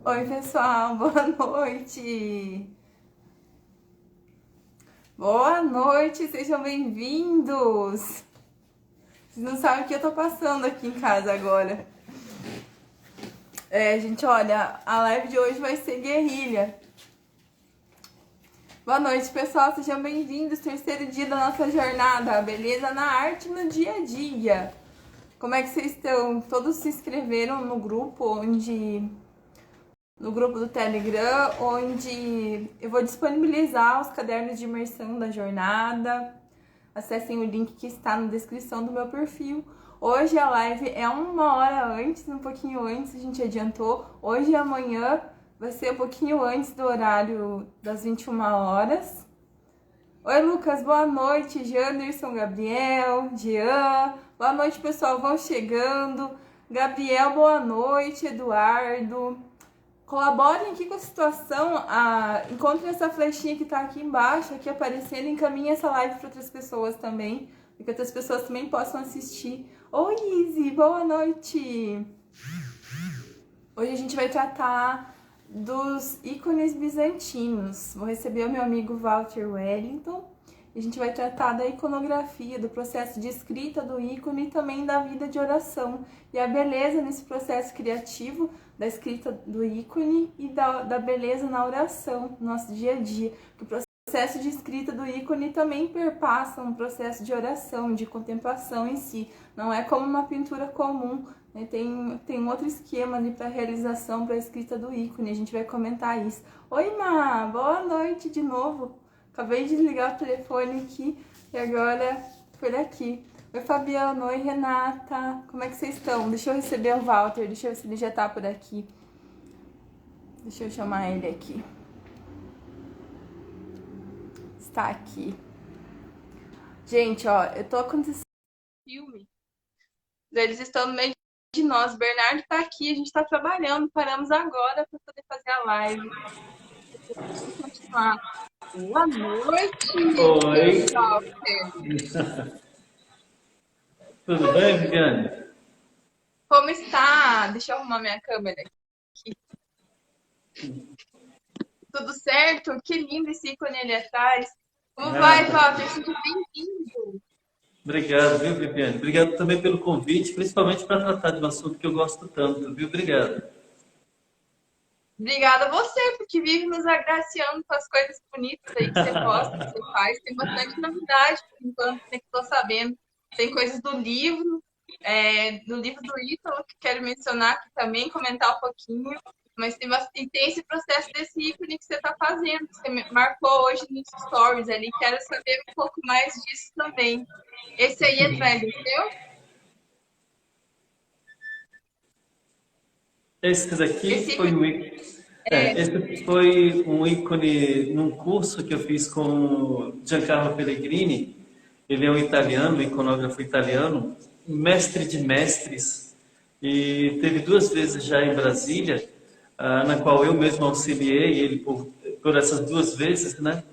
Oi, pessoal, boa noite. Boa noite, sejam bem-vindos. Vocês não sabem o que eu tô passando aqui em casa agora. Gente, olha, a live de hoje vai ser guerrilha. Boa noite, pessoal, sejam bem-vindos. Terceiro dia da nossa jornada, beleza na arte no dia a dia. Como é que vocês estão? Todos se inscreveram no grupo no grupo do Telegram, onde eu vou disponibilizar os cadernos de imersão da jornada. Acessem o link que está na descrição do meu perfil. Hoje a live é 1 hora antes, um pouquinho antes, a gente adiantou. Hoje e amanhã vai ser um pouquinho antes do horário das 21 horas. Oi, Lucas, boa noite. Janderson, Gabriel, Jean. Boa noite, pessoal, vão chegando. Gabriel, boa noite. Eduardo. Colaborem aqui com a situação, encontrem essa flechinha que tá aqui embaixo, aqui aparecendo, encaminhem essa live para outras pessoas também, para que outras pessoas também possam assistir. Oi, Izzy, boa noite! Hoje a gente vai tratar dos ícones bizantinos. Vou receber o meu amigo Walter Wellington e a gente vai tratar da iconografia, do processo de escrita do ícone e também da vida de oração e a beleza nesse processo criativo da escrita do ícone e da beleza na oração, no nosso dia a dia. O processo de escrita do ícone também perpassa um processo de oração, de contemplação em si. Não é como uma pintura comum, né? Tem um outro esquema ali para a realização, para a escrita do ícone. A gente vai comentar isso. Oi, Ma! Boa noite de novo. Acabei de desligar o telefone aqui e agora por aqui. Oi, Fabiano. Oi, Renata. Como é que vocês estão? Deixa eu receber o Walter. Deixa eu ver se ele já tá por aqui. Deixa eu chamar ele aqui. Está aqui. Gente, ó, eu tô acontecendo filme. Eles estão no meio de nós. O Bernardo tá aqui, a gente tá trabalhando. Paramos agora para poder fazer a live. Vamos continuar. Boa noite, Oi. Walter. Tudo bem, Viviane? Como está? Deixa eu arrumar minha câmera aqui. Tudo certo? Que lindo esse ícone ali atrás. Como vai, Walter? Seja bem-vindo. Obrigado, viu, Viviane? Obrigado também pelo convite, principalmente para tratar de um assunto que eu gosto tanto, viu? Obrigado. Obrigada a você, porque vive nos agraciando com as coisas bonitas aí que você posta, que você faz. Tem bastante novidade, por enquanto, que estou sabendo. Tem coisas do livro do Ítalo, que quero mencionar aqui também, comentar um pouquinho. Mas tem esse processo desse ícone que você está fazendo, que você marcou hoje nos stories ali. Quero saber um pouco mais disso também. Esse aí é velho, seu? Esse daqui foi um ícone. Esse foi um ícone num curso que eu fiz com o Giancarlo Pellegrini. Ele é um italiano, um iconógrafo italiano, mestre de mestres, e teve 2 vezes já em Brasília, na qual eu mesmo auxiliei ele por essas 2 vezes, né?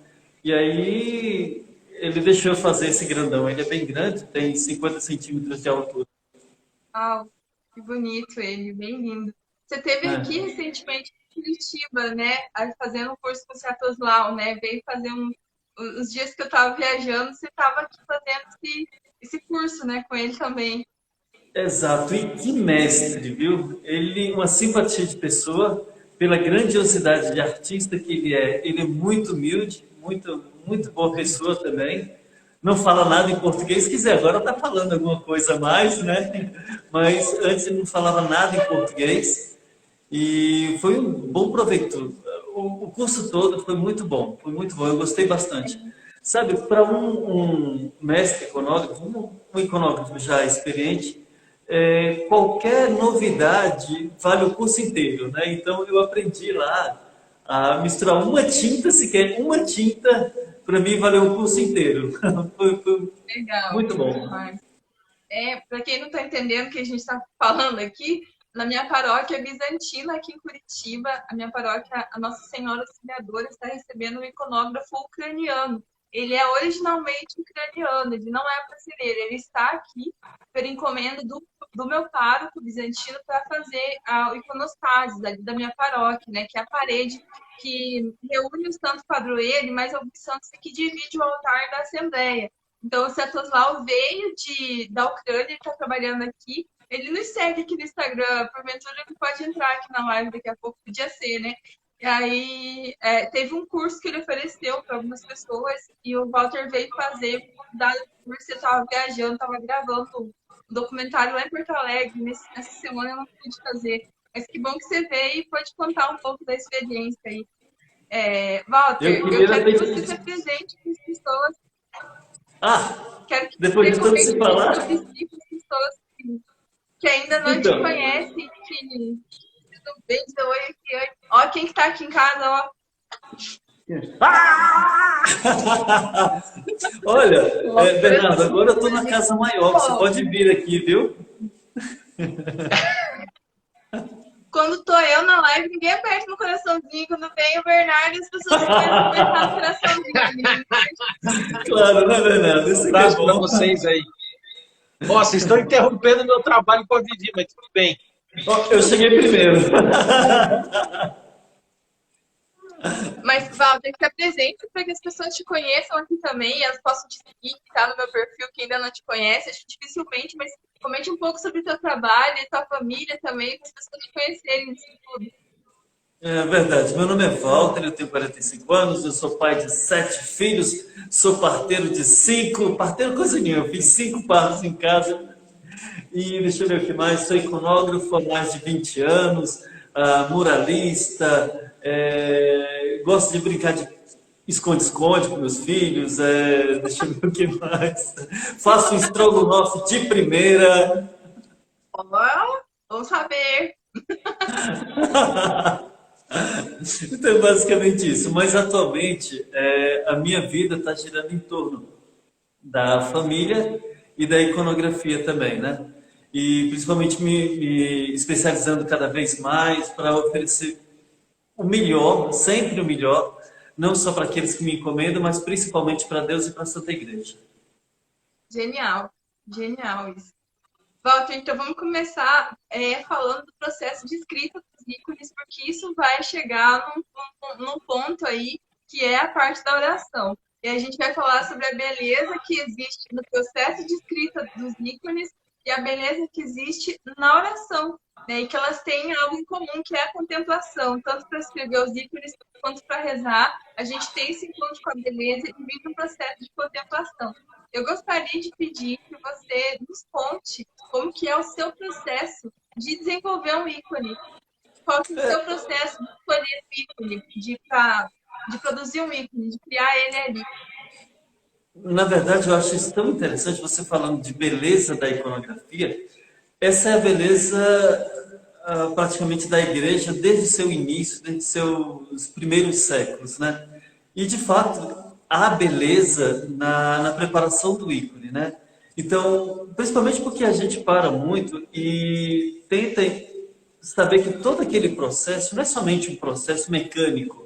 E aí ele deixou eu fazer esse grandão. Ele é bem grande, tem 50 centímetros de altura. Ah, que bonito ele, bem lindo. Você esteve aqui recentemente em Curitiba, né? Fazendo um curso com o Sviatoslau, né? Veio fazer os dias que eu estava viajando, você estava aqui fazendo esse curso, né? Com ele também. Exato, e que mestre, viu? Ele, uma simpatia de pessoa, pela grandiosidade de artista que ele é. Ele é muito humilde, muito boa pessoa também. Não fala nada em português, se quiser, agora está falando alguma coisa a mais, né? Mas antes ele não falava nada em português. E foi um bom proveito. O curso todo foi muito bom, eu gostei bastante. Sabe, para um mestre iconógrafo, um iconógrafo já experiente, qualquer novidade vale o curso inteiro, né? Então eu aprendi lá a misturar uma tinta, sequer uma tinta, para mim valeu o curso inteiro. Foi Legal. muito bom. Para quem não está entendendo o que a gente está falando aqui, na minha paróquia bizantina aqui em Curitiba, a minha paróquia, a Nossa Senhora Auxiliadora, está recebendo um iconógrafo ucraniano. ele é originalmente ucraniano, ele não é brasileiro, ele está aqui por encomenda do meu pároco bizantino para fazer o iconostásis da minha paróquia, né, que é a parede que reúne os santos padroeiros, mas é o santos que divide o altar da Assembleia. Então, o Sviatosław veio da Ucrânia, ele está trabalhando aqui. Ele nos segue aqui no Instagram, porventura ele pode entrar aqui na live daqui a pouco, podia ser, né? E aí, teve um curso que ele ofereceu para algumas pessoas e o Walter veio fazer, dado o curso, eu estava viajando, estava gravando um documentário lá em Porto Alegre, nessa semana eu não pude fazer. Mas que bom que você veio e pode contar um pouco da experiência aí. Walter, eu quero que você se apresente para as pessoas. Quero que depois de você tanto se falar. sobre si para as pessoas que ainda não te conhecem, que tudo bem, oi. Ó, quem que tá aqui em casa, ó. Olha, Bernardo, agora eu tô na casa maior, você pode vir aqui, viu? Quando tô eu na live, ninguém aperta no coraçãozinho. Quando vem o Bernardo, as pessoas começam a apertar no coraçãozinho. Claro, né, Bernardo? Um abraço para vocês aí. Vocês estão interrompendo o meu trabalho com a Vivi, mas tudo bem. Eu cheguei primeiro. Mas, Walter, que se apresente para que as pessoas te conheçam aqui também, elas possam te seguir, que tá no meu perfil, que ainda não te conhece, acho que dificilmente, mas comente um pouco sobre o teu trabalho e tua família também, para as pessoas te conhecerem disso tudo. É verdade. Meu nome é Walter, eu tenho 45 anos, eu sou pai de 7 filhos, sou parteiro de 5, parteiro coisa nenhuma, eu fiz 5 partos em casa. E deixa eu ver o que mais, sou iconógrafo há mais de 20 anos, muralista, gosto de brincar de esconde-esconde com meus filhos, deixa eu ver o que mais. Faço um estrogonofe de primeira. Vamos saber. Então é basicamente isso. Mas atualmente a minha vida está girando em torno da família e da iconografia também, né? E principalmente me especializando cada vez mais para oferecer o melhor, sempre o melhor, não só para aqueles que me encomendam, mas principalmente para Deus e para a Santa Igreja. Genial, genial isso. Walter, então vamos começar falando do processo de escrita dos ícones, porque isso vai chegar num ponto aí que é a parte da oração. E a gente vai falar sobre a beleza que existe no processo de escrita dos ícones e a beleza que existe na oração, né? E que elas têm algo em comum, que é a contemplação, tanto para escrever os ícones quanto para rezar. A gente tem esse encontro com a beleza e vive um processo de contemplação. Eu gostaria de pedir que você nos conte como que é o seu processo de desenvolver um ícone. Qual que é o seu processo de escolher um ícone, de produzir um ícone, de criar ele ali? Na verdade, eu acho isso tão interessante, você falando de beleza da iconografia. Essa é a beleza praticamente da igreja desde seu início, desde seus primeiros séculos, né? E, de fato, há beleza na preparação do ícone, né? Então, principalmente porque a gente para muito e tenta saber que todo aquele processo não é somente um processo mecânico,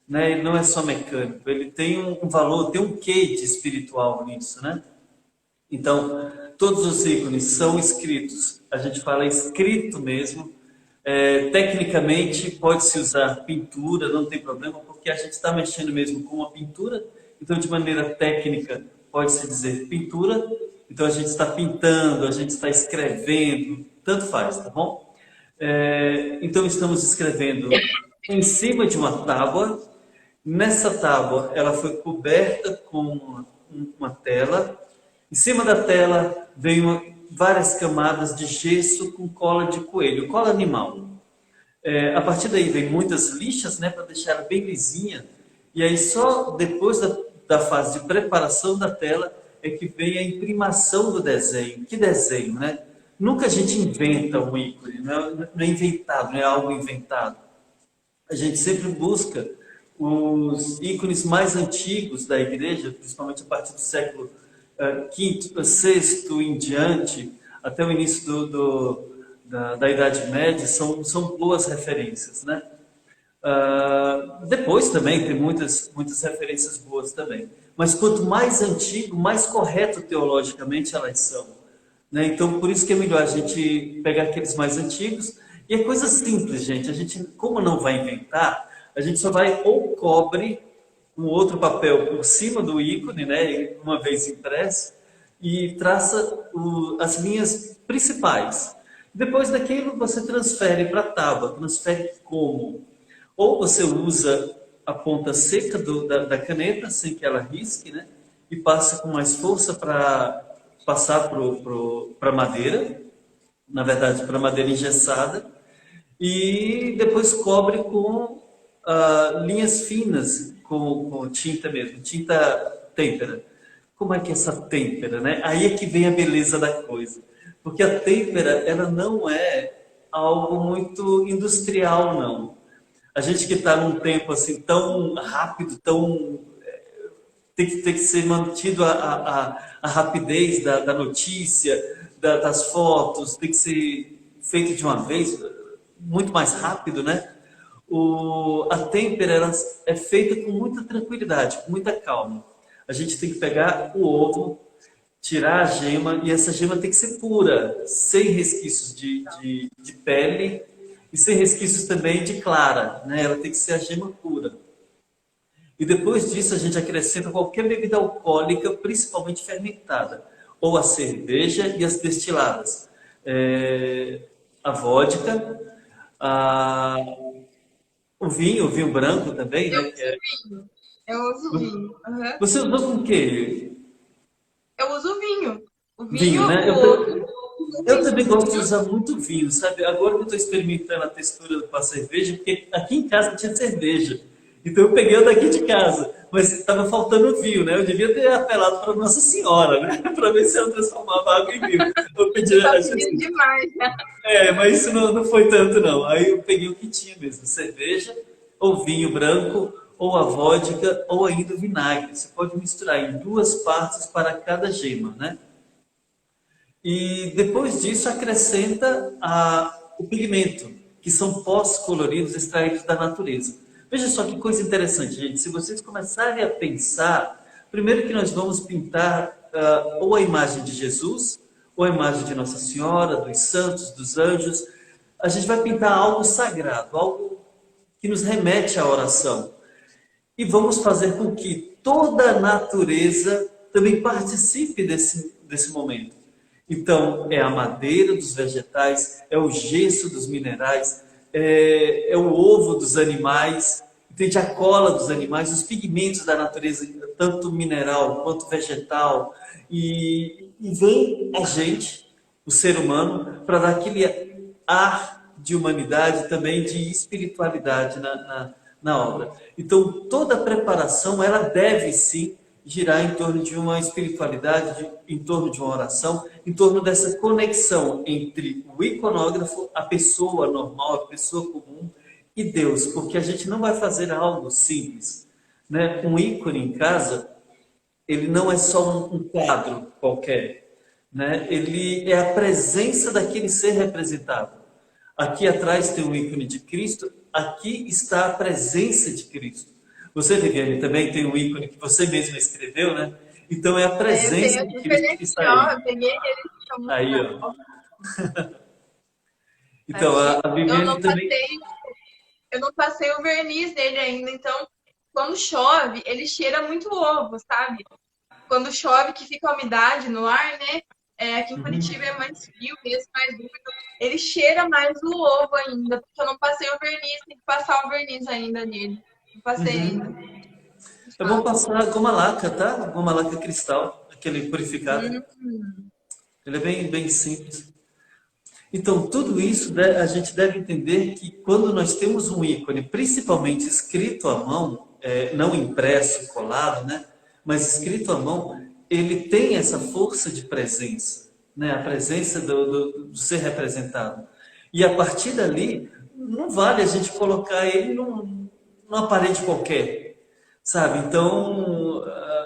né? Ele não é só mecânico, ele tem um valor, tem um quê de espiritual nisso, né? Então, todos os ícones são escritos, a gente fala escrito mesmo. Tecnicamente, pode-se usar pintura, não tem problema, porque a gente está mexendo mesmo com uma pintura, então, de maneira técnica, pode-se dizer pintura. Então, a gente está pintando, a gente está escrevendo, tanto faz, tá bom? Então, estamos escrevendo em cima de uma tábua. Nessa tábua, ela foi coberta com uma tela. Em cima da tela, vem várias camadas de gesso com cola de coelho, cola animal. A partir daí, vem muitas lixas, né, para deixar ela bem lisinha. E aí, só depois da fase de preparação da tela, é que vem a imprimação do desenho. Que desenho, né? Nunca a gente inventa um ícone, não é inventado, não é algo inventado. A gente sempre busca os ícones mais antigos da igreja, principalmente a partir do século V, VI em diante, até o início da Idade Média, são boas referências, né? Depois também tem muitas referências boas também. Mas quanto mais antigo, mais correto teologicamente elas são, né? Então, por isso que é melhor a gente pegar aqueles mais antigos. E é coisa simples, gente. A gente, como não vai inventar, a gente só vai ou cobre um outro papel por cima do ícone, né, uma vez impresso, e traça as linhas principais. Depois daquilo, você transfere para a tábua. Transfere como? Ou você usa a ponta seca da caneta, sem que ela risque, né, e passa com mais força para passar para a madeira, na verdade, para a madeira engessada, e depois cobre com linhas finas, com tinta mesmo, tinta têmpera. Como é que é essa têmpera, né? Aí é que vem a beleza da coisa. Porque a têmpera, ela não é algo muito industrial, não. A gente que está num tempo assim tão rápido, tem que ser mantido a rapidez da notícia, das fotos, tem que ser feito de uma vez, muito mais rápido, né? A têmpera ela é feita com muita tranquilidade, com muita calma. A gente tem que pegar o ovo, tirar a gema, e essa gema tem que ser pura, sem resquícios de pele e sem resquícios também de clara, né? Ela tem que ser a gema pura. E depois disso a gente acrescenta qualquer bebida alcoólica, principalmente fermentada, ou a cerveja e as destiladas. A vodka, o vinho branco também, Eu né? uso vinho. Eu uso vinho. Uhum. Você usou com o quê? Eu uso vinho. O Vinho, vinho, né? o Eu também gosto de usar muito vinho, sabe? Agora que eu estou experimentando a textura com a cerveja, porque aqui em casa tinha cerveja. Então eu peguei o daqui de casa, mas estava faltando vinho, né? Eu devia ter apelado para Nossa Senhora, né? Para ver se ela transformava água em vinho. Eu pedi tá a pedindo demais, né? mas isso não foi tanto, não. Aí eu peguei o que tinha mesmo, cerveja, ou vinho branco, ou a vodka, ou ainda o vinagre. Você pode misturar em 2 partes para cada gema, né? E depois disso acrescenta o pigmento, que são pós coloridos extraídos da natureza. Veja só que coisa interessante, gente. Se vocês começarem a pensar, primeiro que nós vamos pintar ou a imagem de Jesus, ou a imagem de Nossa Senhora, dos santos, dos anjos. A gente vai pintar algo sagrado, algo que nos remete à oração. E vamos fazer com que toda a natureza também participe desse momento. Então, é a madeira dos vegetais, é o gesso dos minerais, é o ovo dos animais, entende? A cola dos animais, os pigmentos da natureza, tanto mineral quanto vegetal. E vem a gente, o ser humano, para dar aquele ar de humanidade, também de espiritualidade na obra. Então, toda a preparação, ela deve sim girar em torno de uma espiritualidade, em torno de uma oração, em torno dessa conexão entre o iconógrafo, a pessoa normal, a pessoa comum e Deus, porque a gente não vai fazer algo simples, né? Um ícone em casa, ele não é só um quadro qualquer, né? Ele é a presença daquele ser representado. Aqui atrás tem um ícone de Cristo, aqui está a presença de Cristo. Você, Viviane, também tem um ícone que você mesma escreveu, né? Então é a presença de Cristo que está aí. Eu peguei ele. Aí, ó. Então, a Viviane também... Eu não passei o verniz dele ainda, então quando chove, ele cheira muito ovo, sabe? Quando chove, que fica a umidade no ar, né? Aqui em Curitiba é mais frio mesmo, mais úmido. Ele cheira mais o ovo ainda, porque eu não passei o verniz, tem que passar o verniz ainda nele. Não passei ainda. Eu vou passar goma laca, tá? Goma laca cristal, aquele purificado. Ele é bem simples. Então, tudo isso a gente deve entender que quando nós temos um ícone, principalmente escrito à mão, não impresso, colado, né? Mas escrito à mão, ele tem essa força de presença, né? A presença do ser representado. E a partir dali, não vale a gente colocar ele numa parede qualquer, sabe? Então,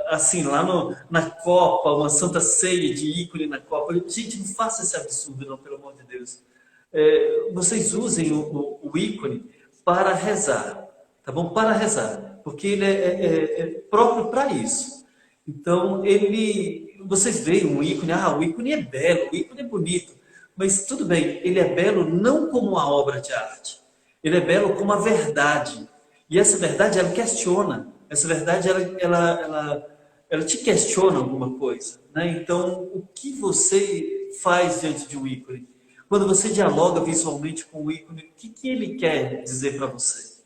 assim, lá na Copa, uma Santa Ceia de ícone na Copa, gente, não faça esse absurdo, não, pelo amor de Deus. Vocês usem o ícone para rezar. tá bom? Para rezar, porque ele é próprio para isso. Então, vocês veem um ícone, o ícone é belo, o ícone é bonito, mas tudo bem, ele é belo não como uma obra de arte, ele é belo como a verdade. E essa verdade, ela questiona, essa verdade, ela te questiona alguma coisa, né? Então, o que você faz diante de um ícone? Quando você dialoga visualmente com o ícone, o que ele quer dizer para você?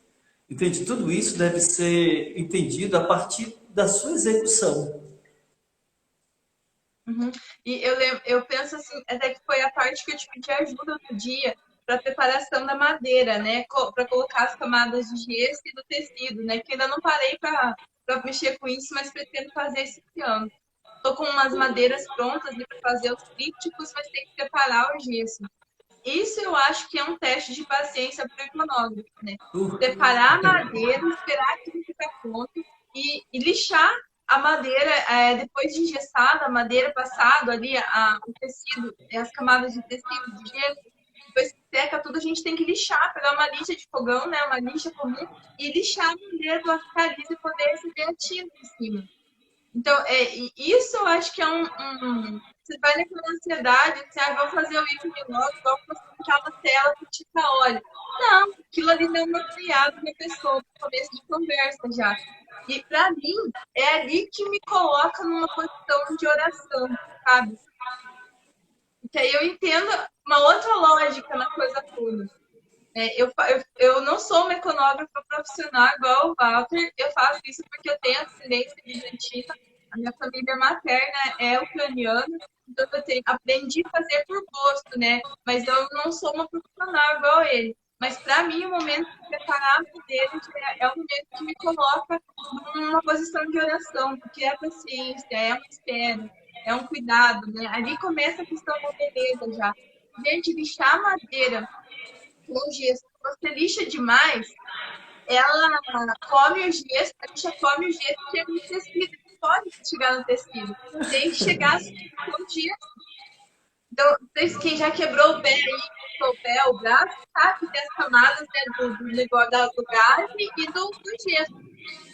Entende? Tudo isso deve ser entendido a partir da sua execução. Uhum. E eu penso assim, até que foi a parte que eu te pedi ajuda no dia para preparação da madeira, né? Para colocar as camadas de gesso e do tecido, né? Que ainda não parei para mexer com isso, mas pretendo fazer esse ano. Tô com umas madeiras prontas para fazer os trípticos, mas tem que preparar o gesso. Isso eu acho que é um teste de paciência para o iconógrafo, né? Preparar a madeira, esperar aquilo ficar pronto e lixar a madeira, depois de engessada, a madeira passado ali, o tecido, as camadas de tecido, de gesso, depois que seca tudo, a gente tem que lixar, pegar uma lixa de fogão, né, uma lixa comum, e lixar a madeira para ficar lisa e poder receber a tinta em cima. Então, isso eu acho que é você vai naquela ansiedade, você vai fazer o ícone logo, igual postar na tela que te óleo. Não, aquilo ali não é uma criada da pessoa, no começo de conversa já. E para mim, é ali que me coloca numa posição de oração, sabe? Porque aí eu entendo uma outra lógica na coisa toda. Eu não sou uma econógrafa profissional igual o Walter, eu faço isso porque eu tenho ascendência bizantina, a minha família materna é ucraniana, então aprendi a fazer por gosto, né? Mas eu não sou uma profissional igual ele. Mas para mim, o momento de preparar a madeira é o momento que me coloca numa posição de oração, porque é paciência, é uma espera, é um cuidado, né? Ali começa a questão da beleza já. Gente, lixar a madeira com gesso, se você lixa demais, ela come o gesso, a lixa come o gesso e chega no tecido. Não pode chegar no tecido. Tem que chegar com o gesso. Então, quem já quebrou o pé aí, o pé, o braço, sabe que tem as camadas, né, do negócio do gás e do gesso.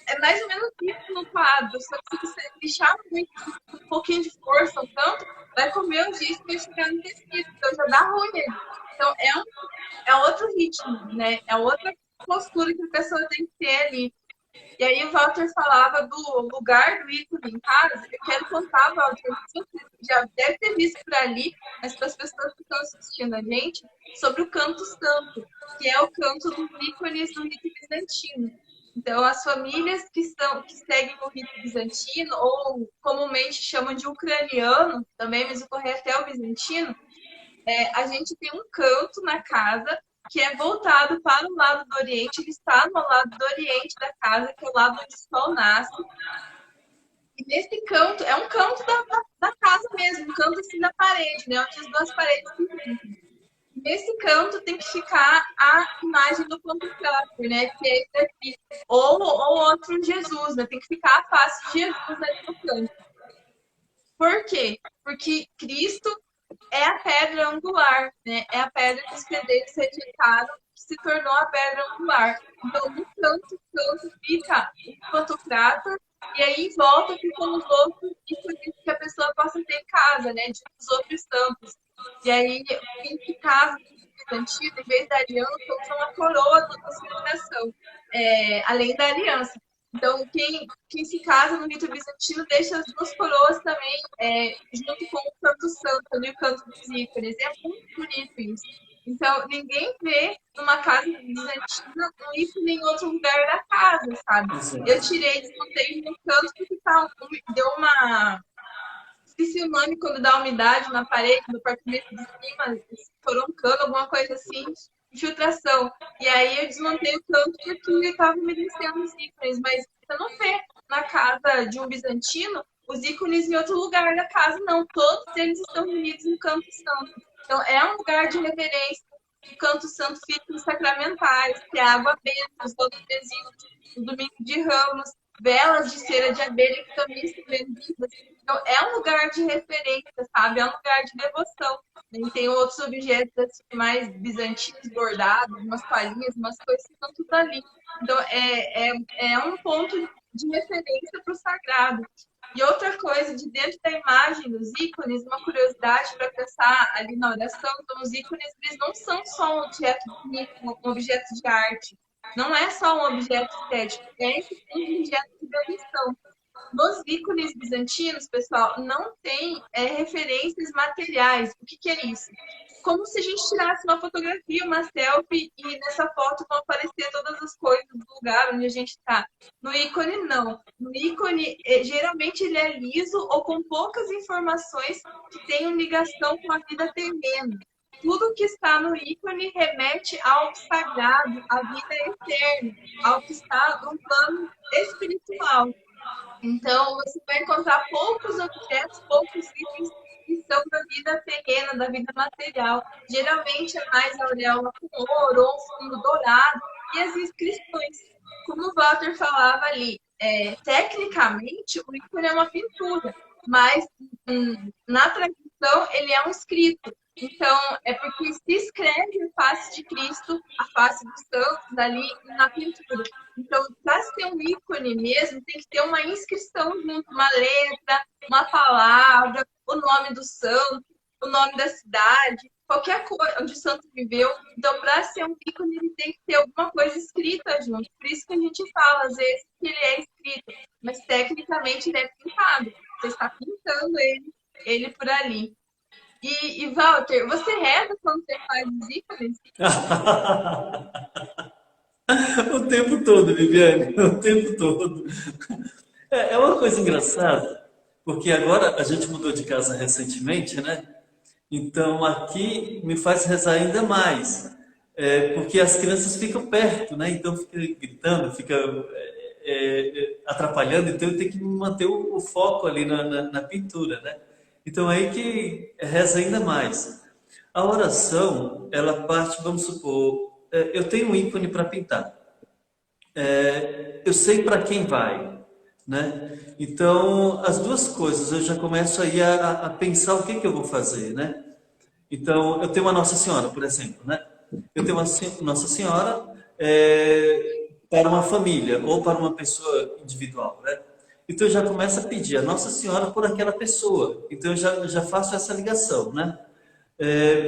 É mais ou menos isso no quadro. Só que se você lixar muito, com um pouquinho de força, ou tanto, vai comer o gesso e vai chegar no tecido. Então já dá ruim nele. Então é outro ritmo, né? É outra postura que a pessoa tem que ter ali. E aí o Walter falava do lugar do ícone em casa. Eu quero contar, Walter, você já deve ter visto por ali, mas para as pessoas que estão assistindo a gente, sobre o canto santo, que é o canto dos ícones do rito bizantino. Então, as famílias que seguem o rito bizantino, ou comumente chamam de ucraniano, também, mas o correto é o bizantino, a gente tem um canto na casa que é voltado para o lado do Oriente, ele está no lado do Oriente da casa, que é o lado onde o sol nasce. E nesse canto, é um canto da casa mesmo, um canto assim da parede, né? Onde as duas paredes se juntam. Nesse canto tem que ficar a imagem do Pantocrator, né? Que é esse aqui. Ou outro Jesus, né? Tem que ficar a face de Jesus ali no canto. Por quê? Porque Cristo é a pedra angular, né? É a pedra que os pedreiros rejeitaram, que se tornou a pedra angular. Então, no canto fica o Pantocrator, e aí em volta ficam os outros ícones que a pessoa possa ter em casa, né? De os outros santos. E aí, quem se casa antigo, em vez da aliança, usa uma coroa da celebração, além da aliança. Então, quem se casa no rito bizantino deixa as duas coroas também, junto com o canto santo, ali, o canto dos ícones. É muito bonito isso. Então, ninguém vê numa casa bizantina um ícone em outro lugar da casa, sabe? Eu tirei, desmontei no canto porque deu uma... Esqueci o nome quando dá umidade na parede do apartamento de cima, estourou um cano, alguma coisa assim, infiltração. E aí eu desmontei o canto porque ele estava umedecendo os ícones, mas você não vê na casa de um bizantino os ícones em outro lugar da casa, não. Todos eles estão unidos no canto santo. Então é um lugar de reverência. O canto santo fica nos sacramentais, que é a água benta, os outros o domingo de ramos, velas de cera de abelha que também se benditas. Então, é um lugar de referência, sabe? É um lugar de devoção. E tem outros objetos assim, mais bizantinos, bordados, umas palhinhas, umas coisas que estão tudo ali. Então, é um ponto de referência para o sagrado. E outra coisa, de dentro da imagem dos ícones, uma curiosidade para pensar ali na oração, então os ícones eles não são só um objeto bonito, um objeto de arte. Não é só um objeto estético, é um objeto de devoção. Nos ícones bizantinos, pessoal, não tem referências materiais. O que é isso? Como se a gente tirasse uma fotografia, uma selfie, e nessa foto vão aparecer todas as coisas do lugar onde a gente está. No ícone, não. No ícone, geralmente ele é liso ou com poucas informações que tenham ligação com a vida terrena. Tudo que está no ícone remete ao sagrado, à vida eterna, ao que está no plano espiritual. Então, você vai encontrar poucos objetos, poucos itens que são da vida terrena, da vida material. Geralmente é mais auréola com ouro ou fundo dourado. E as inscrições, como o Walter falava ali, tecnicamente o ícone é uma pintura, mas na tradição ele é um escrito. Então, é porque se escreve a face de Cristo, a face dos santos ali na pintura. Então, para ser um ícone mesmo, tem que ter uma inscrição junto, uma letra, uma palavra, o nome do santo, o nome da cidade, qualquer coisa onde o santo viveu. Então, para ser um ícone, ele tem que ter alguma coisa escrita junto. Por isso que a gente fala, às vezes, que ele é escrito, mas tecnicamente ele é pintado. Você está pintando ele por ali. E Walter, você reza quando você faz os ícones? O tempo todo, Viviane, o tempo todo. É uma coisa engraçada, porque agora a gente mudou de casa recentemente, né? Então aqui me faz rezar ainda mais, porque as crianças ficam perto, né? Então fica gritando, fica atrapalhando, então eu tenho que manter o foco ali na pintura, né? Então aí que reza ainda mais. A oração, ela parte, vamos supor, eu tenho um ícone para pintar. Eu sei para quem vai, né? Então, as duas coisas, eu já começo aí a pensar o que eu vou fazer, né? Então, eu tenho uma Nossa Senhora, por exemplo, né? Eu tenho uma Nossa Senhora para uma família ou para uma pessoa individual, né? Então, eu já começo a pedir a Nossa Senhora por aquela pessoa. Então, eu já faço essa ligação, né?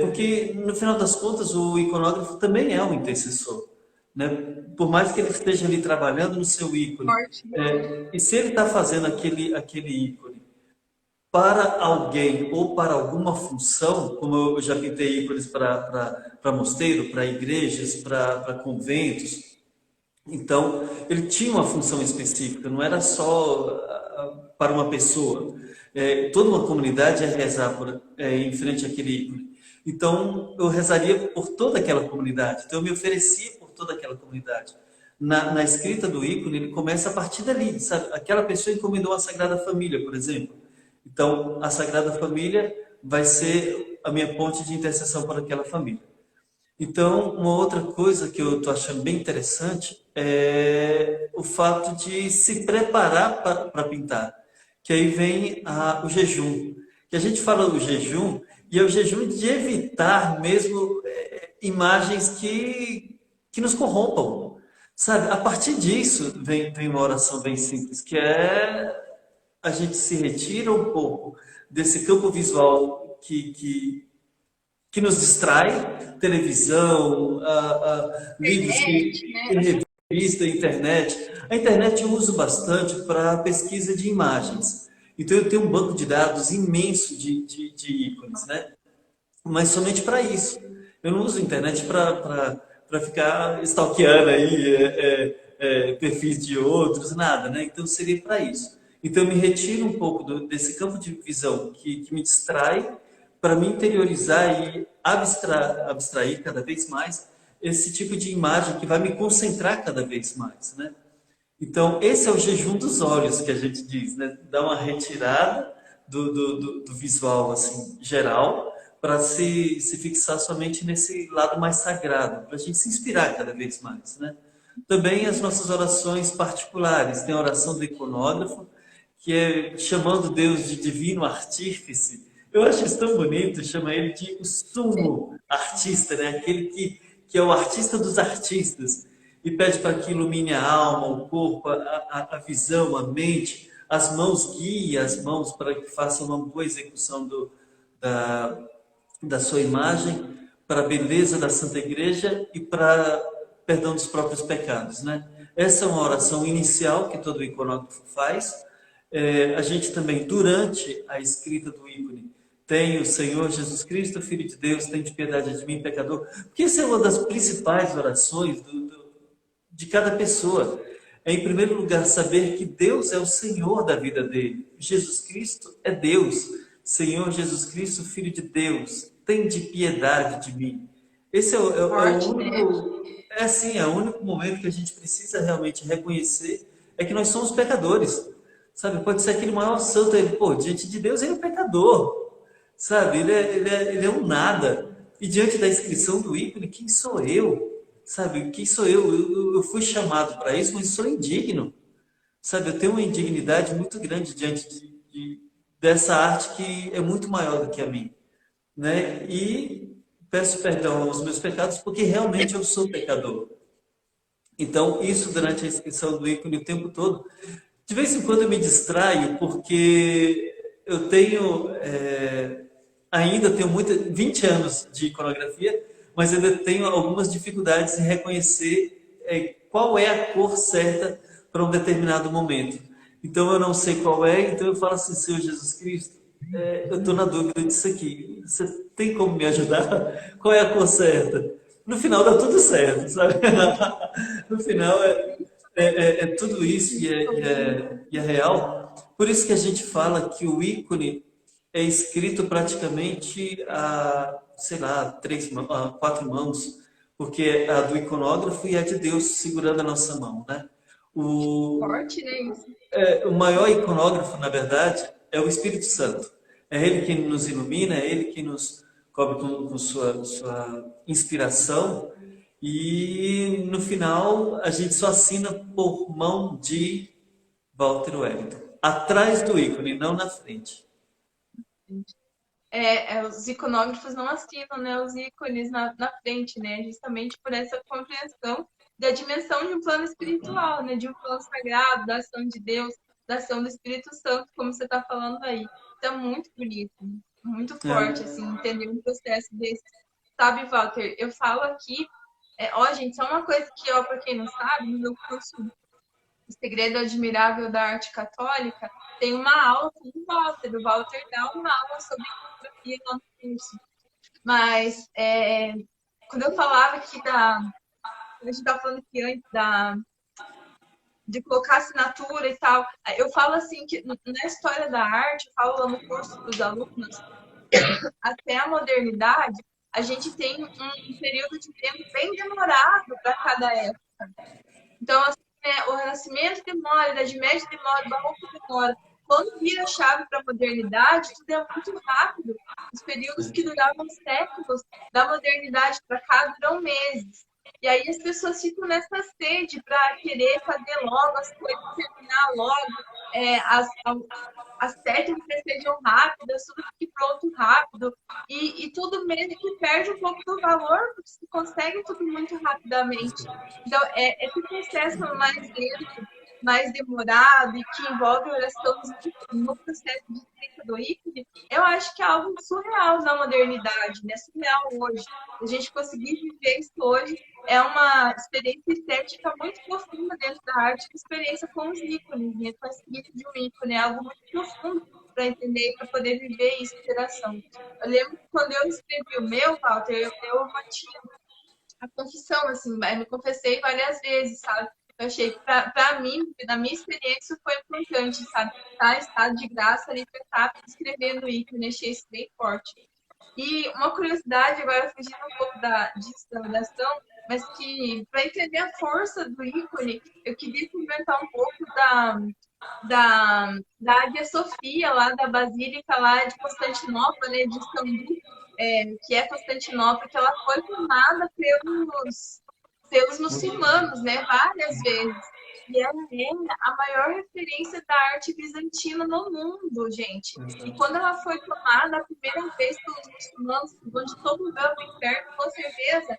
Porque, no final das contas, o iconógrafo também é um intercessor, né? Por mais que ele esteja ali trabalhando no seu ícone, e se ele está fazendo aquele ícone para alguém ou para alguma função, como eu já pintei ícones para mosteiro, para igrejas, para conventos, então ele tinha uma função específica, não era só para uma pessoa. Toda uma comunidade ia rezar em frente àquele ícone. Então eu rezaria por toda aquela comunidade, então eu me oferecia por toda aquela comunidade. Na escrita do ícone, ele começa a partir dali, sabe? Aquela pessoa encomendou a Sagrada Família, por exemplo. Então, a Sagrada Família vai ser a minha ponte de intercessão para aquela família. Então, uma outra coisa que eu estou achando bem interessante é o fato de se preparar para pintar. Que aí vem o jejum. Que a gente fala o jejum, e é o jejum de evitar mesmo imagens que nos corrompam. Sabe, a partir disso vem uma oração bem simples, que é a gente se retira um pouco desse campo visual que nos distrai, televisão, livros, revista, internet. A internet eu uso bastante para pesquisa de imagens. Então eu tenho um banco de dados imenso de ícones, né? Mas somente para isso. Eu não uso a internet para ficar stalkeando aí perfis de outros, nada, né? Então seria para isso. Então eu me retiro um pouco desse campo de visão que me distrai para me interiorizar e abstrair cada vez mais esse tipo de imagem que vai me concentrar cada vez mais, né? Então esse é o jejum dos olhos que a gente diz, né? Dá uma retirada do visual assim geral para se fixar somente nesse lado mais sagrado, para a gente se inspirar cada vez mais, né? Também as nossas orações particulares, tem a oração do iconógrafo, que é chamando Deus de divino artífice. Eu acho isso tão bonito, chama ele de o sumo artista, né? Aquele que é o artista dos artistas. e pede para que ilumine a alma, o corpo, a visão, a mente, as mãos, guie as mãos para que façam uma boa execução da, da sua imagem, para a beleza da Santa Igreja e para perdão dos próprios pecados, né? Essa é uma oração inicial que todo iconógrafo faz. A gente também, durante a escrita do ícone, tem o Senhor Jesus Cristo, Filho de Deus, tem de piedade de mim, pecador. Porque essa é uma das principais orações de cada pessoa. É, em primeiro lugar, saber que Deus é o Senhor da vida dele. Jesus Cristo é Deus. Senhor Jesus Cristo, Filho de Deus, tem de piedade de mim. Esse é o único, é o único momento que a gente precisa realmente reconhecer é que nós somos pecadores. Sabe, pode ser aquele maior santo, ele, pô, diante de Deus ele é um pecador. Sabe, ele é um nada. E diante da inscrição do ícone, quem sou eu? Sabe, quem sou eu? Eu fui chamado para isso, mas sou indigno. Sabe, eu tenho uma indignidade muito grande diante dessa arte que é muito maior do que a minha, né? E peço perdão aos meus pecados porque realmente eu sou pecador. Então, isso durante a inscrição do ícone o tempo todo. De vez em quando eu me distraio porque eu tenho, ainda tenho 20 anos de iconografia, mas ainda tenho algumas dificuldades em reconhecer qual é a cor certa para um determinado momento. Então eu não sei qual é, então eu falo assim, Senhor Jesus Cristo, eu estou na dúvida disso aqui. Você tem como me ajudar? Qual é a cor certa? No final dá tudo certo, sabe? No final é tudo isso e é real. Por isso que a gente fala que o ícone é escrito praticamente a, sei lá, 4 mãos, porque é a do iconógrafo e a de Deus segurando a nossa mão, né? Forte, né? Isso. O maior iconógrafo, na verdade, é o Espírito Santo. É ele quem nos ilumina, é ele quem nos cobre com sua inspiração. E no final, a gente só assina por mão de Walter Wellington. Atrás do ícone, não na frente. Os iconógrafos não assinam, né, os ícones na frente, né? Justamente por essa compreensão da dimensão de um plano espiritual, né? De um plano sagrado, da ação de Deus, da ação do Espírito Santo, como você está falando aí. Então, muito bonito, muito forte, assim, entender um processo desse. Sabe, Walter, eu falo aqui, gente, só uma coisa que, para quem não sabe, no meu curso O Segredo Admirável da Arte Católica, tem uma aula com o Walter. O Walter dá uma aula sobre iconografia lá no curso. Mas, quando eu falava aqui a gente estava falando aqui antes de colocar assinatura e tal, eu falo assim que na história da arte, eu falo lá no curso para os alunos, até a modernidade, a gente tem um período de tempo bem demorado para cada época. Então, assim, o Renascimento demora, a Idade Média demora, o Barroco demora. Quando vira a chave para a modernidade, tudo é muito rápido. Os períodos que duravam séculos, da modernidade para cá, duram meses. E aí as pessoas ficam nessa sede para querer fazer logo as coisas, terminar logo, as técnicas sejam rápidas, tudo fique pronto rápido. E tudo mesmo que perde um pouco do valor, porque se consegue tudo muito rapidamente. Então, esse processo mais lento, mais demorado e que envolve oração no processo de escrita do ícone, eu acho que é algo surreal na modernidade, né? Surreal hoje. A gente conseguir viver isso hoje é uma experiência estética muito profunda dentro da arte, uma experiência com os ícones, né? Com a escrita de um ícone, é algo muito profundo para entender e para poder viver isso em interação. Eu lembro que quando eu escrevi o meu, Walter, eu mantinha a confissão, assim, me confessei várias vezes, sabe? Eu achei que, para mim, na minha experiência, foi importante, sabe? Estar em estado de graça ali, estar escrevendo ícone, achei isso bem forte. E uma curiosidade, agora fugindo um pouco disso, da oração, mas que, para entender a força do ícone, eu queria comentar um pouco da Águia Sofia, lá da Basílica lá de Constantinopla, né, de Istambul, que é Constantinopla, que ela foi tomada pelos muçulmanos, né, várias vezes. E ela é a maior referência da arte bizantina no mundo, gente. E quando ela foi tomada a primeira vez pelos muçulmanos, onde todo mundo do inferno, com certeza,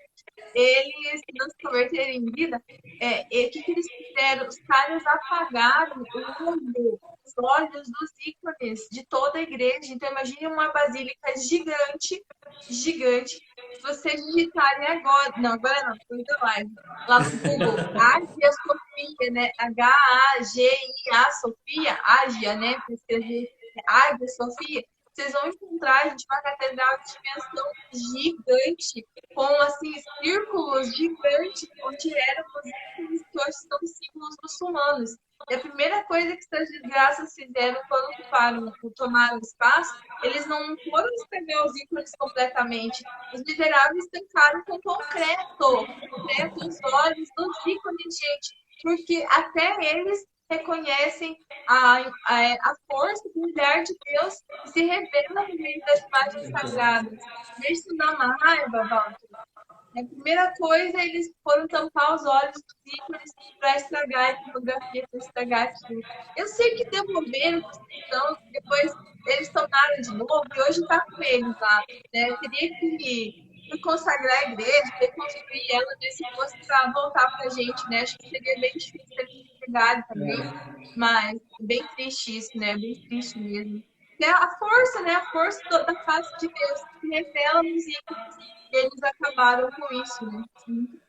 eles não se converteram em vida, o que eles fizeram? Os caras apagaram os olhos dos ícones de toda a igreja. Então, imagine uma basílica gigante, gigante. Se vocês digitarem agora, não, agora não, ainda mais, lá no Google, Ágia Sofia, né? H-A-G-I-A, Sofia, Ágia, né? Para escrever Ágia Sofia. Vocês vão encontrar, gente, uma catedral de dimensão gigante, com assim, círculos gigantes, onde eram os ícones que hoje são símbolos muçulmanos. E a primeira coisa que essas desgraças fizeram quando tomaram espaço, eles não foram escrever os ícones completamente. Os miseráveis tancaram com concreto os olhos dos ícones, gente, porque até eles reconhecem a força do olhar de Deus que se revela no meio das imagens sagradas. Isso dá uma raiva, Walter. A primeira coisa, eles foram tampar os olhos dos ícones para estragar a iconografia, para estragar aquilo. Eu sei que devolveram os cristãos, depois eles tornaram de novo e hoje está com eles lá. Né? Eu teria que consagrar a igreja, reconstruir ela, ver se fosse para voltar para a gente. Né? Acho que seria bem difícil ter pegar também, mas bem triste isso, né? Bem triste mesmo. É a força, né? A força da face de Deus que se revela nos ícones. Eles acabaram com isso, né?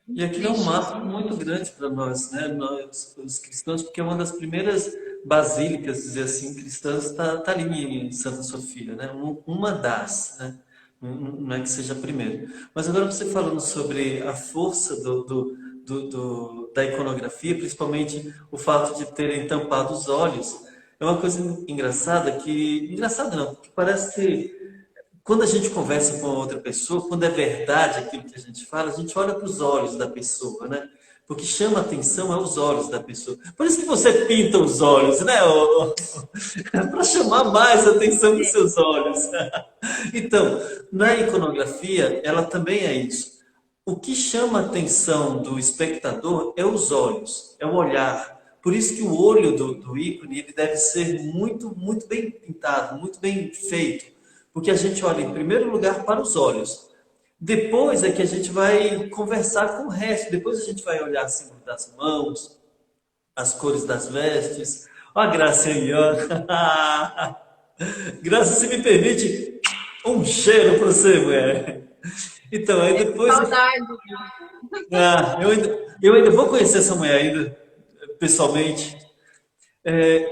E aquilo é um marco muito grande para nós, né? Nós, os cristãos, porque é uma das primeiras basílicas, dizer assim, cristãs, está ali em Santa Sofia, né? Uma das, né? Não é que seja a primeira. Mas agora você falando sobre a força da iconografia, principalmente o fato de terem tampado os olhos, é uma coisa engraçada que... Engraçada não, porque parece que quando a gente conversa com outra pessoa, quando é verdade aquilo que a gente fala, a gente olha para os olhos da pessoa, né? Porque chama atenção aos olhos da pessoa. Por isso que você pinta os olhos, né? Para chamar mais atenção dos seus olhos. Então, na iconografia, ela também é isso. O que chama a atenção do espectador é os olhos, é o olhar. Por isso que o olho do ícone ele deve ser muito, muito bem pintado, muito bem feito. Porque a gente olha, em primeiro lugar, para os olhos. Depois é que a gente vai conversar com o resto. Depois a gente vai olhar assim das mãos, as cores das vestes. Ó a Graça aí, ó. Graça, se me permite, um cheiro para você, mulher. Então, aí depois... Saudade. Eu ainda vou conhecer essa mulher ainda, pessoalmente.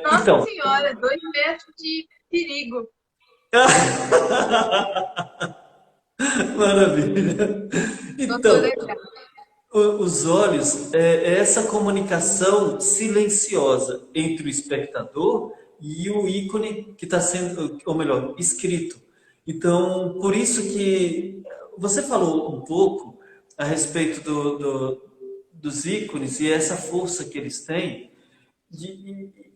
Nossa Então... Senhora, 2 metros de perigo. Maravilha. Então, os olhos é essa comunicação silenciosa entre o espectador e o ícone que está sendo, ou melhor, escrito. Então, por isso que você falou um pouco a respeito dos ícones e essa força que eles têm,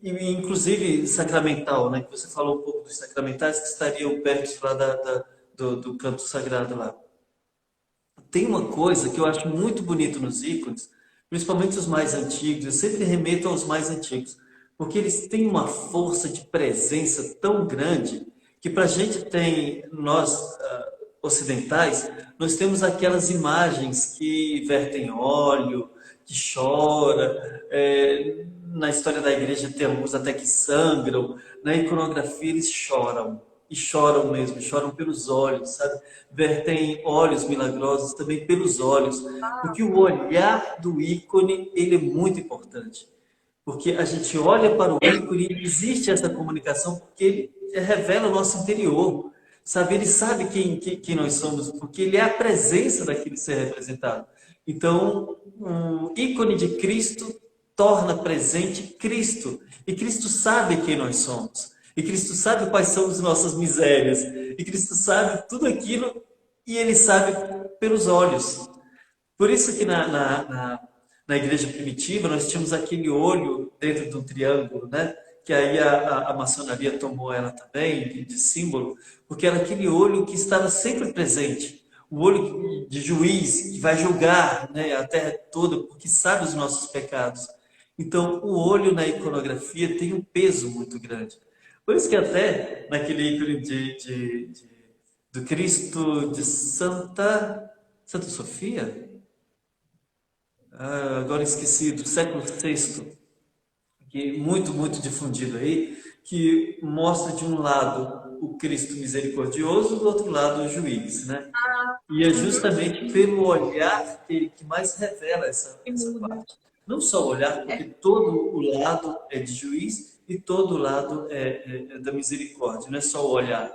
inclusive sacramental, né? Que você falou um pouco dos sacramentais que estariam perto lá do canto sagrado lá. Tem uma coisa que eu acho muito bonito nos ícones, principalmente os mais antigos, eu sempre remeto aos mais antigos, porque eles têm uma força de presença tão grande que para a gente tem, nós ocidentais, nós temos aquelas imagens que vertem óleo, que chora, na história da igreja tem alguns até que sangram, na iconografia eles choram, e choram mesmo, choram pelos olhos, sabe? Vertem óleos milagrosos também pelos olhos, porque o olhar do ícone, ele é muito importante. Porque a gente olha para o ícone e existe essa comunicação, porque ele revela o nosso interior, sabe? Ele sabe quem nós somos, porque ele é a presença daquele ser representado. Então, o ícone de Cristo torna presente Cristo. E Cristo sabe quem nós somos. E Cristo sabe quais são as nossas misérias. E Cristo sabe tudo aquilo e Ele sabe pelos olhos. Por isso que na igreja primitiva nós tínhamos aquele olho dentro de um triângulo, né? Que aí a maçonaria tomou ela também, de símbolo, porque era aquele olho que estava sempre presente. O olho de juiz que vai julgar, né, a terra toda, porque sabe os nossos pecados. Então, o olho na iconografia tem um peso muito grande. Por isso que até naquele ícone do Cristo de Santa Sofia, agora esqueci, do século VI, que é muito, muito difundido aí, que mostra de um lado o Cristo misericordioso, do outro lado o juiz, né? E é Uhum. justamente pelo olhar que mais revela Que essa muda. parte. Não só o olhar, porque É, todo o lado é de juiz e todo o lado é da misericórdia, não é só o olhar.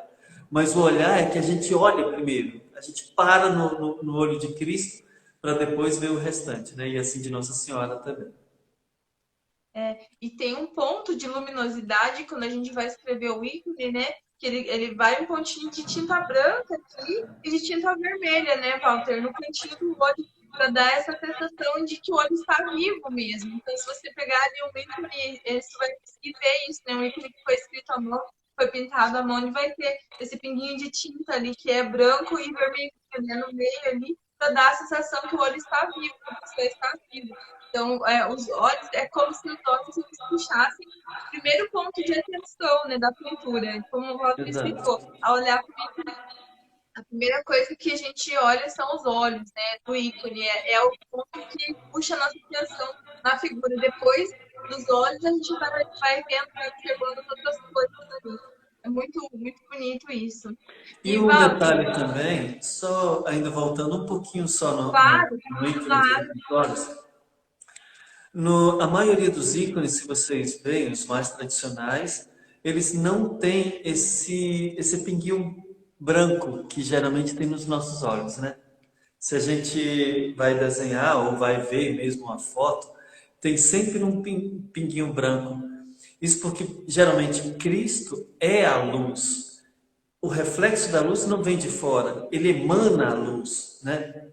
Mas o olhar é que a gente olha primeiro, a gente para no olho de Cristo para depois ver o restante, né? E assim de Nossa Senhora também. e tem um ponto de luminosidade quando a gente vai escrever o ícone, né? Que ele vai um pontinho de tinta branca aqui e de tinta vermelha, né, Walter? No cantinho do olho, para dar essa sensação de que o olho está vivo mesmo. Então, se você pegar ali um ícone, você vai conseguir ver isso, né? Um ícone que foi escrito à mão, foi pintado à mão, ele vai ter esse pinguinho de tinta ali que é branco e vermelho, né, no meio ali, para dar a sensação que o olho está vivo, que a pessoa está viva. Então, os olhos, é como se os olhos eles puxassem o primeiro ponto de atenção, né, da pintura. Como o Walter Exato. explicou, ao olhar para o ícone, a primeira coisa que a gente olha são os olhos, né, do ícone. É o ponto que puxa a nossa atenção na figura. Depois dos olhos, a gente vai vendo, vai observando as outras coisas ali. É muito, muito bonito isso. E E, um Walter, detalhe também, só ainda voltando um pouquinho só claro, no ícone claro, dos olhos, a maioria dos ícones, se vocês veem, os mais tradicionais, eles não têm esse pinguinho branco que geralmente tem nos nossos olhos, né? Se a gente vai desenhar ou vai ver mesmo uma foto, tem sempre um pinguinho branco. Isso porque geralmente Cristo é a luz. O reflexo da luz não vem de fora, ele emana a luz, né?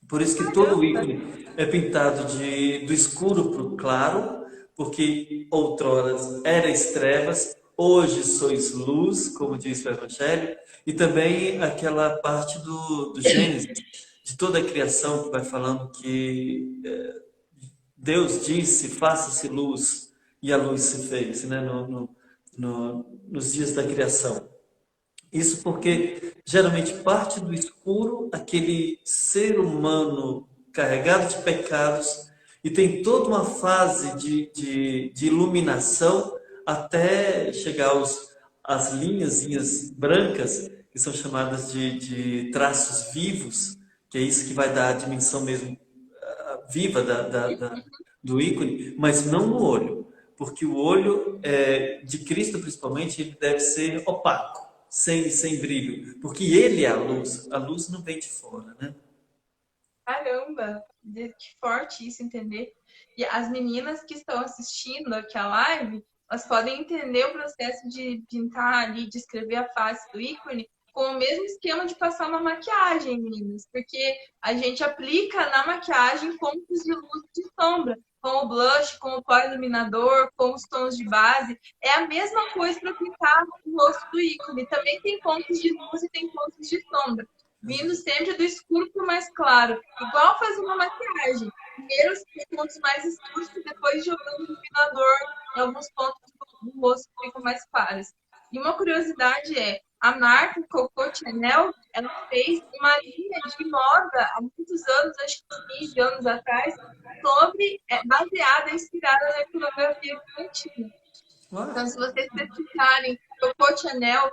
Por isso que todo o caramba. ícone é pintado do escuro para o claro, porque outrora erais trevas, hoje sois luz, como diz o Evangelho, e também aquela parte do Gênesis, de toda a criação que vai falando que Deus disse, faça-se luz, e a luz se fez, né? Nos dias da criação. Isso porque geralmente parte do escuro aquele ser humano carregado de pecados e tem toda uma fase de iluminação até chegar às linhazinhas brancas, que são chamadas de traços vivos, que é isso que vai dar a dimensão mesmo viva do ícone, mas não no olho, porque o olho de Cristo, principalmente, ele deve ser opaco, sem brilho, porque ele é a luz não vem de fora, né? Caramba, que forte isso, entender. E as meninas que estão assistindo aqui a live, elas podem entender o processo de pintar ali, de escrever a face do ícone, com o mesmo esquema de passar uma maquiagem, meninas. Porque a gente aplica na maquiagem pontos de luz e de sombra, com o blush, com o pó iluminador, com os tons de base. É a mesma coisa para pintar o rosto do ícone. Também tem pontos de luz e tem pontos de sombra vindo sempre do escuro para o mais claro, igual fazer uma maquiagem. Primeiro os pontos mais escuros e depois jogando o iluminador em alguns pontos do rosto que ficam mais claros. E uma curiosidade é, a marca Coco Chanel, ela fez uma linha de moda há muitos anos, acho que 15 anos atrás, baseada, inspirada na iconografia bizantina. Então, se vocês pesquisarem Coco Chanel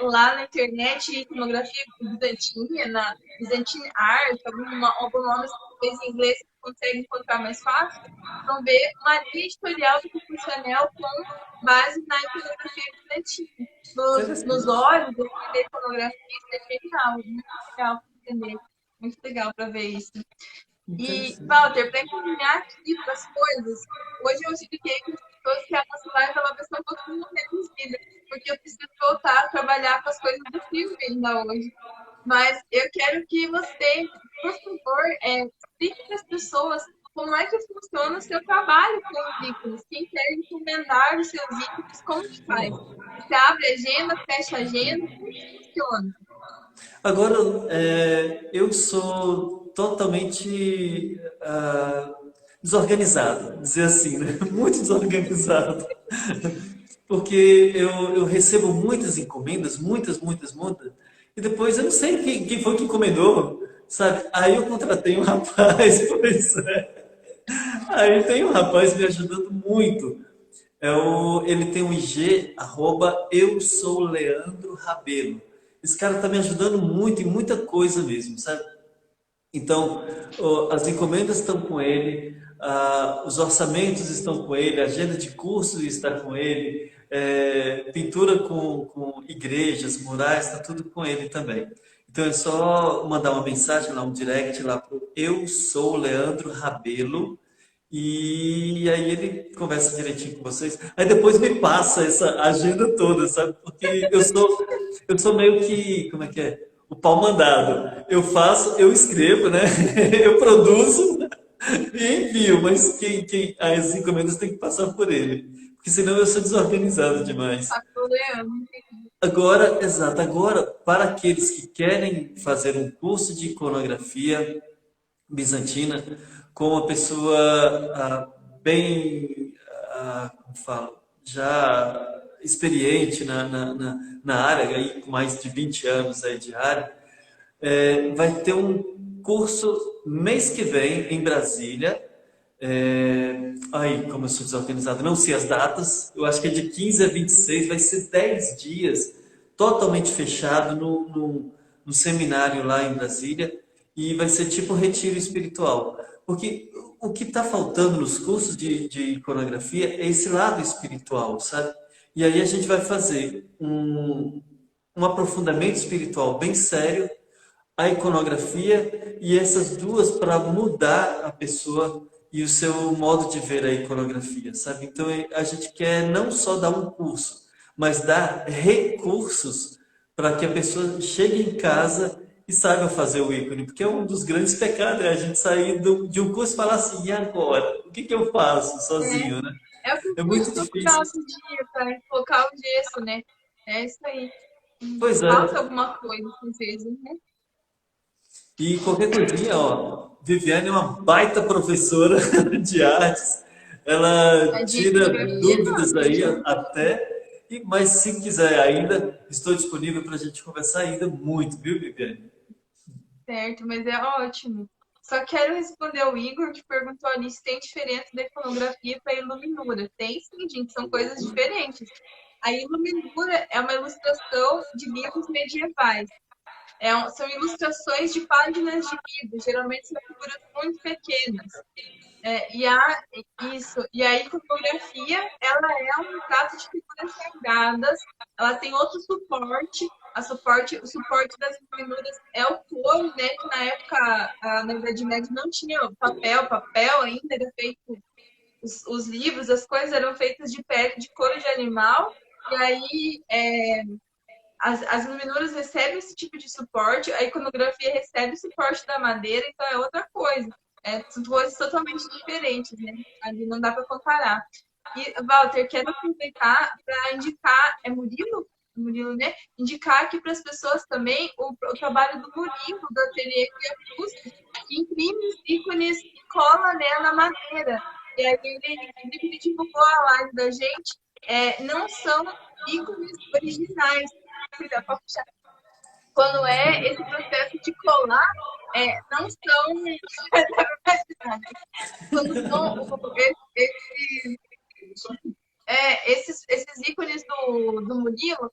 lá na internet, iconografia bizantina, na Byzantine Art, algum nome em inglês que consegue encontrar mais fácil, vão ver uma linha editorial do Coco Chanel com base na iconografia bizantina. Nos Interessante. olhos, da iconografia, isso é genial, muito legal para entender, muito legal para ver isso. E, Interessante. Walter, para encaminhar aqui para as coisas, hoje eu expliquei para as pessoas que a nossa live ela vai ser um pouquinho reduzida, porque eu preciso voltar a trabalhar com as coisas do filme ainda hoje. Mas eu quero que você, por favor, explique para as pessoas como é que funciona o seu trabalho com os ícones. Quem quer encomendar os seus ícones, como que faz? Você abre a agenda, fecha a agenda, como que funciona? Agora, eu sou totalmente desorganizado, dizer assim, né? Muito desorganizado. Porque eu recebo muitas encomendas, muitas, e depois eu não sei quem foi que encomendou, sabe? Aí eu contratei um rapaz, pois é. Aí tem um rapaz me ajudando muito. Ele tem um IG, eu sou Leandro Rabelo. Esse cara tá me ajudando muito em muita coisa mesmo, sabe? Então, as encomendas estão com ele, os orçamentos estão com ele, a agenda de curso está com ele, pintura com igrejas, murais, está tudo com ele também. Então é só mandar uma mensagem lá, um direct lá pro Eu Sou Leandro Rabelo, e aí ele conversa direitinho com vocês. Aí depois me passa essa agenda toda, sabe? Porque eu sou meio que, como é que é? O pau mandado. Eu faço, eu escrevo, né? Eu produzo e envio, mas as encomendas têm que passar por ele. Porque senão eu sou desorganizado demais. Tá com o Leandro. Agora, exato, agora, para aqueles que querem fazer um curso de iconografia bizantina com uma pessoa bem, como falo, já experiente na área, aí, com mais de 20 anos aí de área, vai ter um curso mês que vem em Brasília. Aí, como eu sou desorganizado, não sei as datas, eu acho que é de 15 a 26, vai ser 10 dias, totalmente fechado no seminário lá em Brasília, e vai ser tipo um retiro espiritual. Porque o que está faltando nos cursos de iconografia é esse lado espiritual, sabe? E aí a gente vai fazer um aprofundamento espiritual bem sério, a iconografia e essas duas para mudar a pessoa e o seu modo de ver a iconografia, sabe? Então a gente quer não só dar um curso, mas dar recursos para que a pessoa chegue em casa e saiba fazer o ícone, porque é um dos grandes pecados, é a gente sair de um curso e falar assim, e agora? O que eu faço sozinho, né? É o que eu É fiz muito no final difícil. do dia, para colocar o gesso, né? É isso aí. Pois Falta é. alguma coisa, às vezes, né? E qualquer coisinha, ó, Viviane é uma baita professora de artes. Ela A de tira iconografia, dúvidas não, aí gente. até, mas se quiser ainda, estou disponível para a gente conversar ainda muito, viu, Viviane? Certo, mas é ótimo. Só quero responder ao Igor, que perguntou ali se tem diferença da iconografia para a iluminura. Tem sim, gente, são coisas diferentes. A iluminura é uma ilustração de livros medievais. São ilustrações de páginas de livros, geralmente são figuras muito pequenas. E a iconografia, ela é um retrato de figuras sagradas, ela tem outro suporte, o suporte das iluminuras é o couro, né, que na época, na Idade Média, não tinha papel ainda, era feito, os livros, as coisas eram feitas de pele, de couro de animal, e aí as iluminuras recebem esse tipo de suporte, a iconografia recebe o suporte da madeira, então é outra coisa. São coisas totalmente diferentes, né? Ali não dá para comparar. E, Walter, quero aproveitar para indicar, Murilo, né? Indicar aqui para as pessoas também o trabalho do Murilo, do Ateliê Criacruz, que imprime os ícones e cola, né, na madeira. E aí ele divulgou a live da gente. Não são ícones originais. Quando esse processo de colar, não são. Quando são esses ícones do Murilo,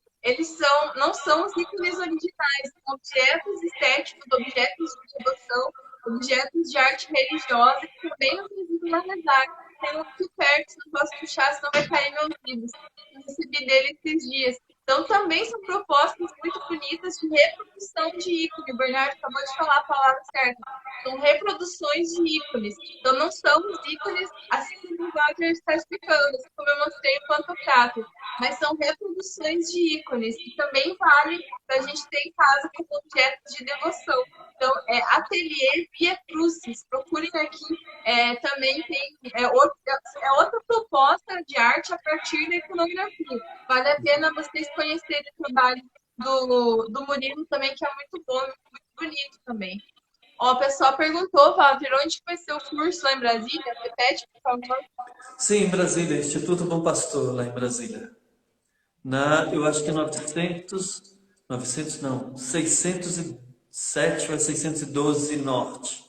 não são os ícones originais, são objetos estéticos, objetos de devoção, objetos de arte religiosa que também utilizo na Rezac. Tem um aqui perto, não posso puxar, senão vai cair meus livros. Eu recebi dele esses dias. Então, também são propostas muito bonitas de reprodução de ícone. O Bernardo acabou de falar a palavra certa. São reproduções de ícones. Então, não são os ícones, assim como o Walter está explicando, assim como eu mostrei o Pantocrator, mas são reproduções de ícones, que também valem para a gente ter em casa como objetos de devoção. Então, Ateliê Via Crucis, procurem aqui, também tem outra proposta de arte a partir da iconografia. Vale a pena vocês conhecerem o trabalho do Murilo também, que é muito bom, muito bonito também. Ó, o pessoal perguntou, Walter, onde vai ser o curso lá em Brasília? Repete, por favor. Sim, em Brasília, Instituto Bom Pastor, lá em Brasília. Eu acho que 900 não, 607 ou 612 Norte.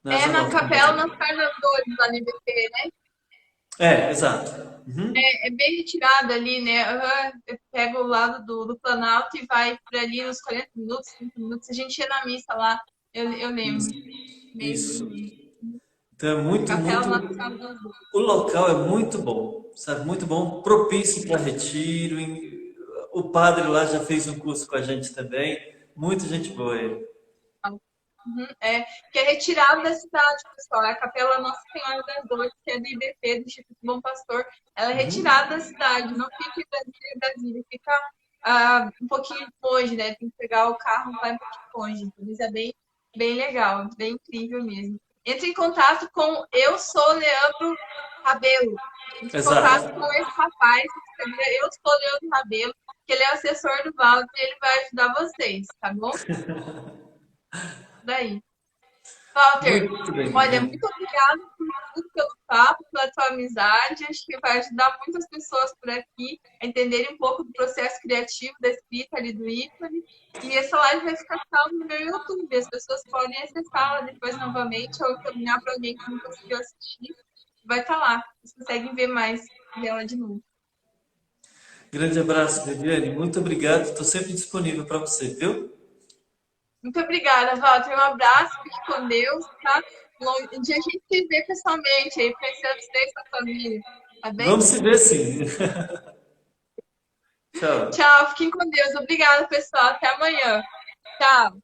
na É Asa na Norte do Capela Brasil. Nossa Senhora das Dores, lá no IBP, né? Exato. Uhum. É bem retirado ali, né? Eu pego o lado do Planalto e vai por ali uns 40 minutos, 30 minutos. A gente ia na missa lá, eu lembro. Isso. Lembro, Isso. lembro. Então é muito, Capela muito. Nossa Senhora das Dores. O local é muito bom, sabe? Muito bom, propício para retiro. O padre lá já fez um curso com a gente também. Muita gente boa ele. Uhum, que é retirado da cidade, pessoal. É a Capela Nossa Senhora das Dores, que é do IBP, do Instituto Bom Pastor. Ela é retirada da cidade, não fica em Brasília, fica um pouquinho longe, né? Tem que pegar o carro, vai um pouquinho longe. Então, isso é bem, bem legal, bem incrível mesmo. Entre em contato com Eu Sou Leandro Rabelo. Entre em contato Exato. com esse rapaz, Eu Sou Leandro Rabelo, que ele é assessor do Valdo e ele vai ajudar vocês, tá bom? Daí. Walter, Muito bem, olha, Viviane. muito obrigada por tudo, pelo papo, pela tua amizade. Acho que vai ajudar muitas pessoas por aqui a entenderem um pouco do processo criativo da escrita ali do ícone. E essa live vai ficar salva no meu YouTube. As pessoas podem acessá-la depois novamente ou encaminhar para alguém que não conseguiu assistir. Vai estar lá. Vocês conseguem ver mais dela de novo. Grande abraço, Viviane. Muito obrigado. Estou sempre disponível para você, viu? Muito obrigada, Walter. Um abraço, fique com Deus, tá? Um dia a gente se vê pessoalmente aí, conhecer você e sua família, tá bem? Vamos se ver sim. Tchau. Tchau, fiquem com Deus. Obrigada, pessoal. Até amanhã. Tchau.